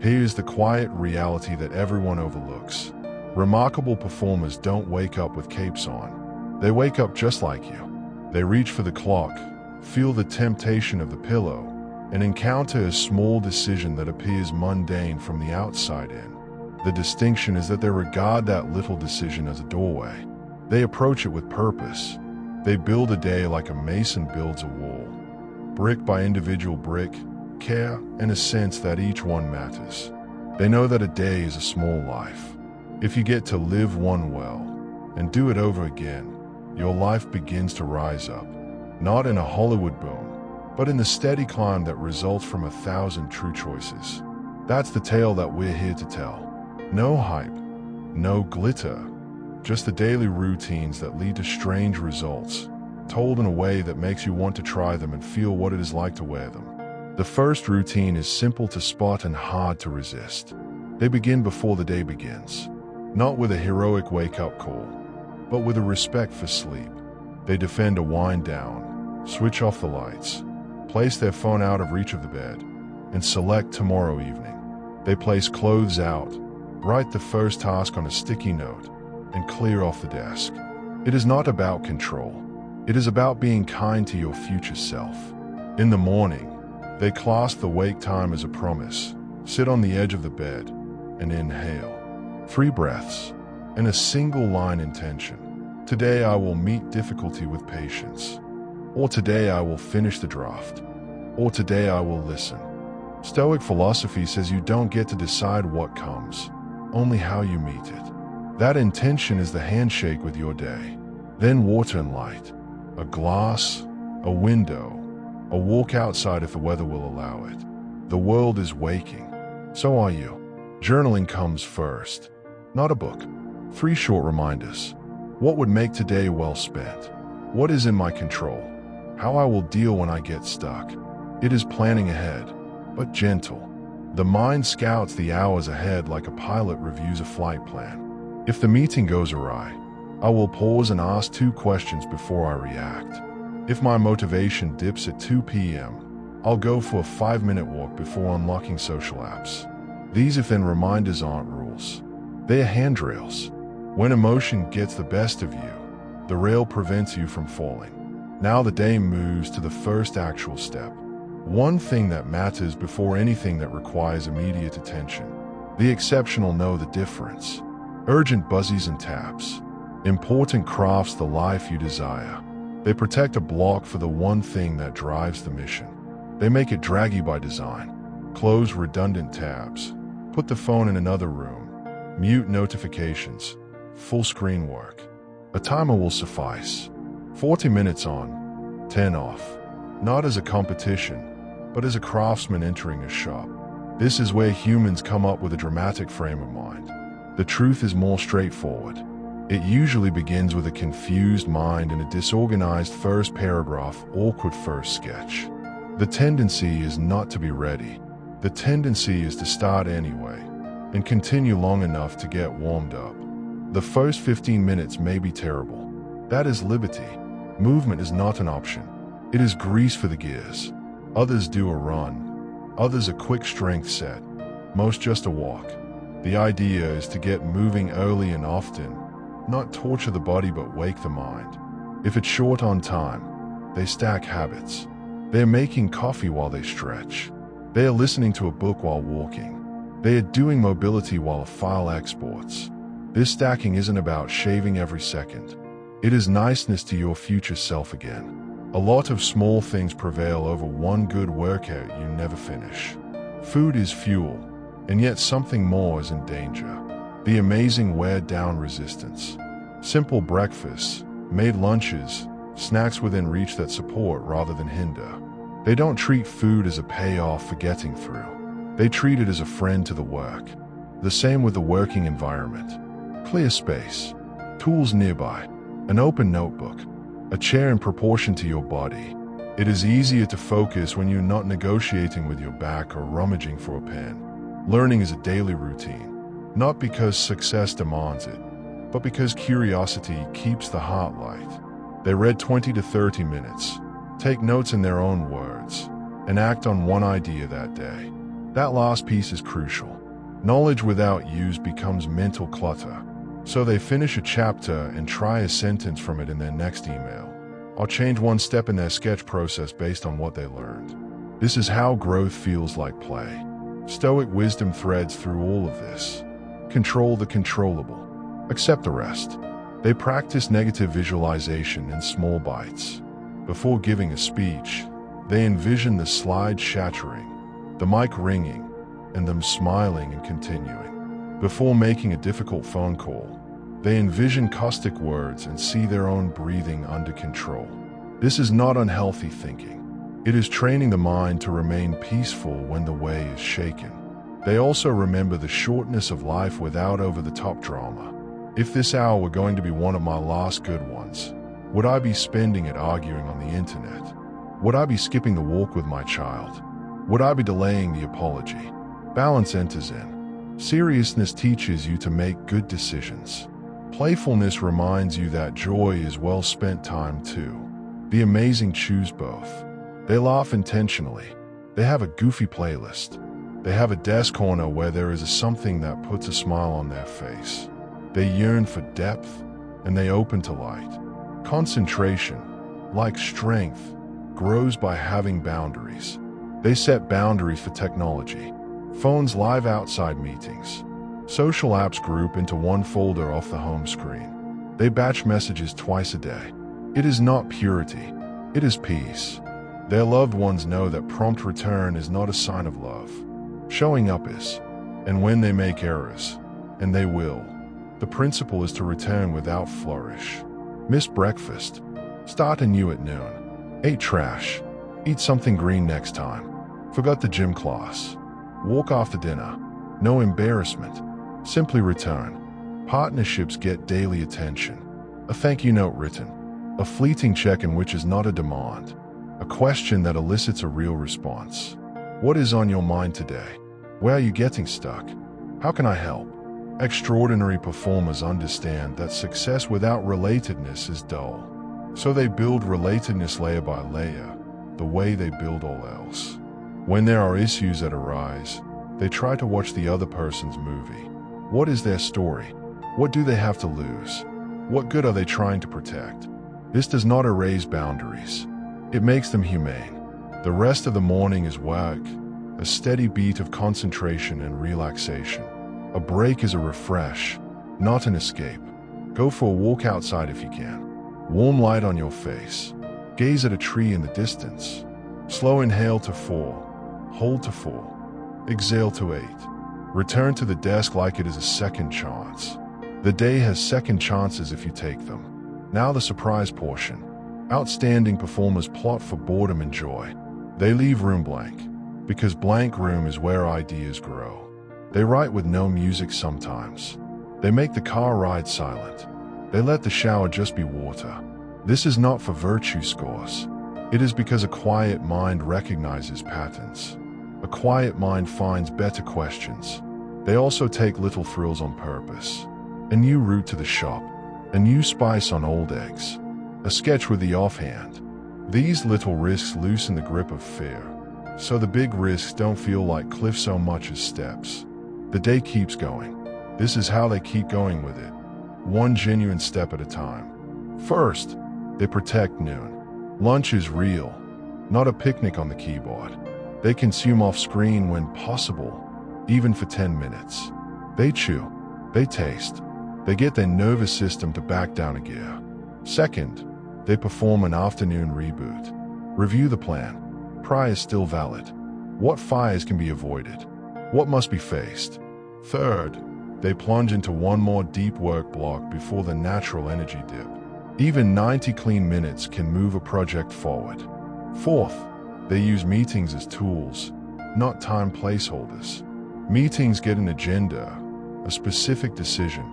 Here's the quiet reality that everyone overlooks. Remarkable performers don't wake up with capes on. They wake up just like you. They reach for the clock, feel the temptation of the pillow, and encounter a small decision that appears mundane from the outside in. The distinction is that they regard that little decision as a doorway. They approach it with purpose. They build a day like a mason builds a wall, brick by individual brick, care, and a sense that each one matters. They know that a day is a small life. If you get to live one well and do it over again, your life begins to rise up, not in a Hollywood boom, but in the steady climb that results from 1,000 true choices. That's the tale that we're here to tell. No hype, no glitter, just the daily routines that lead to strange results, told in a way that makes you want to try them and feel what it is like to wear them. The first routine is simple to spot and hard to resist. They begin before the day begins, not with a heroic wake-up call, but with a respect for sleep. They defend a wind down, switch off the lights, place their phone out of reach of the bed, and select tomorrow evening. They place clothes out, write the first task on a sticky note, and clear off the desk. It is not about control. It is about being kind to your future self. In the morning, they class the wake time as a promise, sit on the edge of the bed, and inhale. 3 breaths, and a single line intention. Today I will meet difficulty with patience. Or today I will finish the draft. Or today I will listen. Stoic philosophy says you don't get to decide what comes, only how you meet it. That intention is the handshake with your day. Then water and light, a glass, a window, a walk outside if the weather will allow it. The world is waking. So are you. Journaling comes first, not a book. 3 short reminders. What would make today well spent? What is in my control? How I will deal when I get stuck. It is planning ahead, but gentle. The mind scouts the hours ahead like a pilot reviews a flight plan. If the meeting goes awry, I will pause and ask 2 questions before I react. If my motivation dips at 2 p.m., I'll go for a 5-minute walk before unlocking social apps. These if-then reminders aren't rules. They are handrails. When emotion gets the best of you, the rail prevents you from falling. Now the day moves to the first actual step. One thing that matters before anything that requires immediate attention. The exceptional know the difference. Urgent buzzies and taps. Important crafts the life you desire. They protect a block for the one thing that drives the mission. They make it draggy by design. Close redundant tabs. Put the phone in another room. Mute notifications. Full screen work. A timer will suffice. 40 minutes on, 10 off. Not as a competition, but as a craftsman entering a shop. This is where humans come up with a dramatic frame of mind. The truth is more straightforward. It usually begins with a confused mind and a disorganized first paragraph, awkward first sketch. The tendency is not to be ready. The tendency is to start anyway, and continue long enough to get warmed up. The first 15 minutes may be terrible. That is liberty. Movement is not an option. It is grease for the gears. Others do a run. Others a quick strength set. Most just a walk. The idea is to get moving early and often, not torture the body but wake the mind. If it's short on time, they stack habits. They are making coffee while they stretch. They are listening to a book while walking. They are doing mobility while a file exports. This stacking isn't about shaving every second. It is niceness to your future self again. A lot of small things prevail over one good workout you never finish. Food is fuel, and yet something more is in danger. The amazing wear-down resistance. Simple breakfasts, made lunches, snacks within reach that support rather than hinder. They don't treat food as a payoff for getting through. They treat it as a friend to the work. The same with the working environment. Clear space, tools nearby, an open notebook, a chair in proportion to your body. It is easier to focus when you're not negotiating with your back or rummaging for a pen. Learning is a daily routine, not because success demands it, but because curiosity keeps the heart light. They read 20 to 30 minutes, take notes in their own words, and act on one idea that day. That last piece is crucial. Knowledge without use becomes mental clutter. So they finish a chapter and try a sentence from it in their next email. Or change one step in their sketch process based on what they learned. This is how growth feels like play. Stoic wisdom threads through all of this. Control the controllable. Accept the rest. They practice negative visualization in small bites. Before giving a speech, they envision the slide shattering, the mic ringing, and them smiling and continuing. Before making a difficult phone call, they envision caustic words and see their own breathing under control. This is not unhealthy thinking. It is training the mind to remain peaceful when the way is shaken. They also remember the shortness of life without over-the-top drama. If this hour were going to be one of my last good ones, would I be spending it arguing on the internet? Would I be skipping the walk with my child? Would I be delaying the apology? Balance enters in. Seriousness teaches you to make good decisions. Playfulness reminds you that joy is well-spent time too. The amazing choose both. They laugh intentionally. They have a goofy playlist. They have a desk corner where there is something that puts a smile on their face. They yearn for depth, and they open to light. Concentration, like strength, grows by having boundaries. They set boundaries for technology. Phones live outside meetings. Social apps group into one folder off the home screen. They batch messages twice a day. It is not purity. It is peace. Their loved ones know that prompt return is not a sign of love. Showing up is. And when they make errors, and they will, the principle is to return without flourish. Missed breakfast. Start anew at noon. Ate trash. Eat something green next time. Forgot the gym class. Walk after dinner. No embarrassment. Simply return. Partnerships get daily attention. A thank you note written. A fleeting check-in which is not a demand. A question that elicits a real response. What is on your mind today? Where are you getting stuck? How can I help? Extraordinary performers understand that success without relatedness is dull. So they build relatedness layer by layer, the way they build all else. When there are issues that arise, they try to watch the other person's movie. What is their story? What do they have to lose? What good are they trying to protect? This does not erase boundaries. It makes them humane. The rest of the morning is work, a steady beat of concentration and relaxation. A break is a refresh, not an escape. Go for a walk outside if you can. Warm light on your face. Gaze at a tree in the distance. Slow inhale to 4. Hold to 4. Exhale to 8. Return to the desk like it is a second chance. The day has second chances if you take them. Now the surprise portion. Outstanding performers plot for boredom and joy. They leave room blank, because blank room is where ideas grow. They write with no music sometimes. They make the car ride silent. They let the shower just be water. This is not for virtue scores. It is because a quiet mind recognizes patterns. A quiet mind finds better questions. They also take little thrills on purpose. A new route to the shop. A new spice on old eggs. A sketch with the offhand. These little risks loosen the grip of fear. So the big risks don't feel like cliffs so much as steps. The day keeps going. This is how they keep going with it. One genuine step at a time. First, they protect noon. Lunch is real, not a picnic on the keyboard. They consume off screen when possible, even for 10 minutes. They chew. They taste. They get their nervous system to back down a gear. Second, they perform an afternoon reboot. Review the plan. Prior is still valid. What fires can be avoided? What must be faced? Third, they plunge into one more deep work block before the natural energy dip. Even 90 clean minutes can move a project forward. Fourth, they use meetings as tools, not time placeholders. Meetings get an agenda, a specific decision,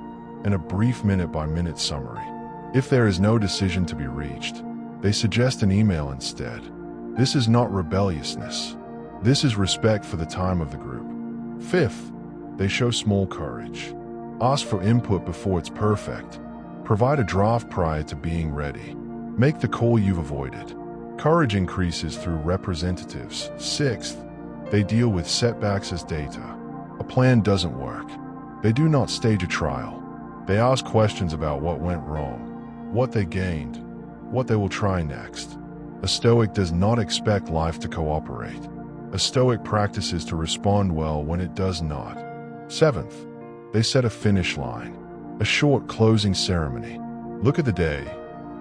and a brief minute-by-minute summary. If there is no decision to be reached, they suggest an email instead. This is not rebelliousness. This is respect for the time of the group. Fifth, they show small courage. Ask for input before it's perfect. Provide a draft prior to being ready. Make the call you've avoided. Courage increases through representatives. Sixth, They deal with setbacks as data. A plan doesn't work. They do not stage a trial. They ask questions about what went wrong, what they gained, what they will try next. A Stoic does not expect life to cooperate. A Stoic practices to respond well when it does not. Seventh, they set a finish line, a short closing ceremony. Look at the day,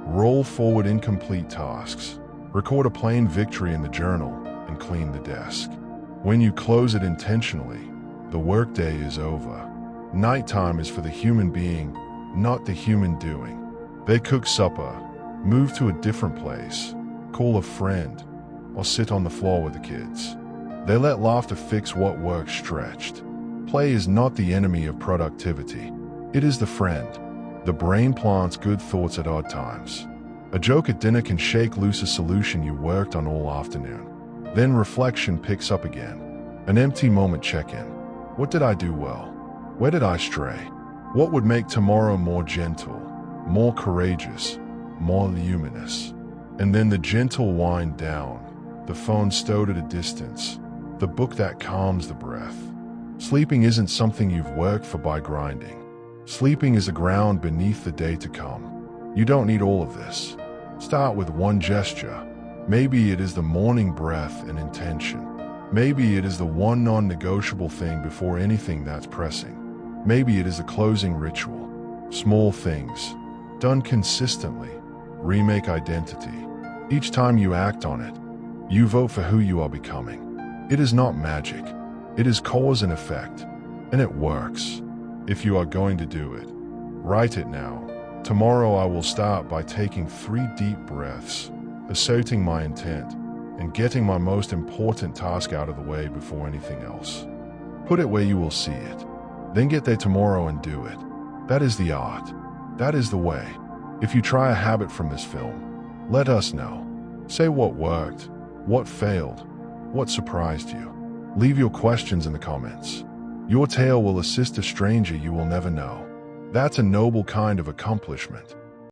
roll forward incomplete tasks, record a plain victory in the journal, and clean the desk. When you close it intentionally, the workday is over. Nighttime is for the human being, not the human doing. They cook supper, move to a different place, call a friend, or sit on the floor with the kids. They let laughter fix what work stretched. Play is not the enemy of productivity. It is the friend. The brain plants good thoughts at odd times. A joke at dinner can shake loose a solution you worked on all afternoon. Then reflection picks up again. An empty moment check-in. What did I do well? Where did I stray? What would make tomorrow more gentle, more courageous, more luminous? And then the gentle wind down, the phone stowed at a distance, the book that calms the breath. Sleeping isn't something you've worked for by grinding. Sleeping is the ground beneath the day to come. You don't need all of this. Start with one gesture. Maybe it is the morning breath and intention. Maybe it is the one non-negotiable thing before anything that's pressing. Maybe it is the closing ritual. Small things, done consistently, remake identity. Each time you act on it, you vote for who you are becoming. It is not magic. It is cause and effect, and it works. If you are going to do it, write it now. Tomorrow I will start by taking 3 deep breaths, asserting my intent, and getting my most important task out of the way before anything else. Put it where you will see it. Then get there tomorrow and do it. That is the art. That is the way. If you try a habit from this film, let us know. Say what worked, what failed, what surprised you. Leave your questions in the comments. Your tale will assist a stranger you will never know. That's a noble kind of accomplishment.